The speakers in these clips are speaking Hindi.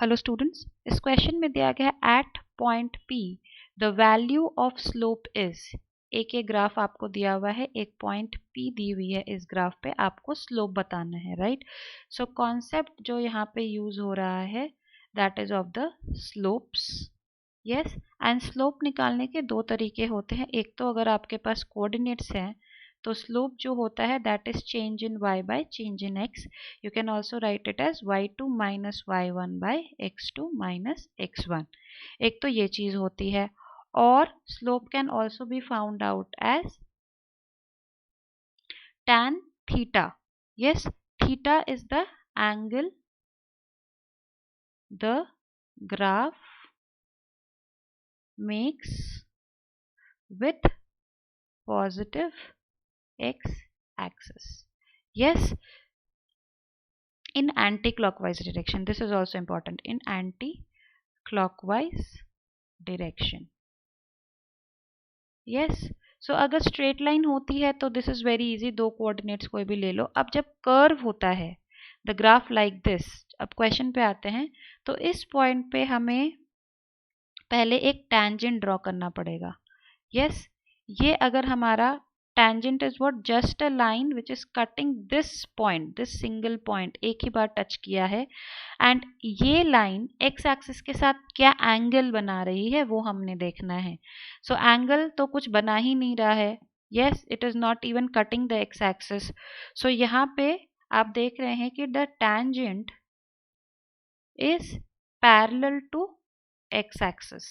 हेलो स्टूडेंट्स, इस क्वेश्चन में दिया गया है at point P the value of slope is. एक ये ग्राफ आपको दिया हुआ है, एक पॉइंट P दी हुई है, इस ग्राफ पे आपको स्लोप बताना है, राइट। सो कॉन्सेप्ट जो यहाँ पे यूज हो रहा है that is of the slopes. Yes, and slope निकालने के दो तरीके होते हैं। एक तो अगर आपके पास कोऑर्डिनेट्स हैं तो स्लोप जो होता है that is change in y by change in x। You can also write it as y2 minus y1 by x2 minus x1। एक तो ये चीज होती है, और slope can also be found out as tan theta। yes, theta is the angle the graph makes with positive x-axis. Yes, in anti-clockwise direction. This is also important. In anti-clockwise direction. Yes. So अगर straight line होती है तो this is very easy, दो coordinates कोई भी ले लो। अब जब curve होता है the graph like this, अब question पे आते हैं, तो इस point पे हमें पहले एक tangent draw करना पड़ेगा। Yes, ये अगर हमारा tangent is what, just a line which is cutting this point, this single point, एक ही बार टच किया है, एंड ये लाइन x एक्सिस के साथ क्या एंगल बना रही है वो हमने देखना है। सो एंगल तो कुछ बना ही नहीं रहा है। Yes, it is not even cutting the x axis. So यहाँ पे आप देख रहे हैं कि the tangent is parallel to x axis.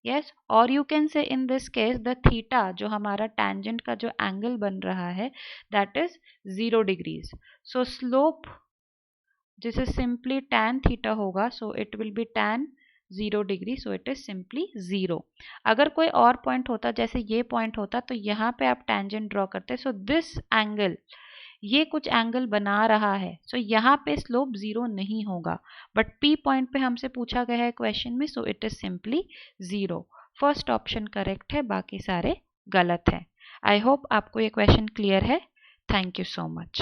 Yes, और you can say in this case the theta जो हमारा टेंजेंट का जो एंगल बन रहा है that is 0 degrees. So slope this is simply tan theta होगा, so it will be tan 0 degree, so it is simply 0। अगर कोई और पॉइंट होता, जैसे ये पॉइंट होता, तो यहाँ पे आप टेंजेंट ड्रॉ करते, सो दिस एंगल, ये कुछ एंगल बना रहा है, सो यहाँ पे स्लोप 0 नहीं होगा, बट P पॉइंट पे हमसे पूछा गया है क्वेश्चन में, सो it is simply 0। First option correct है, बाकी सारे गलत हैं। आई होप आपको ये क्वेश्चन क्लियर है। Thank you so much.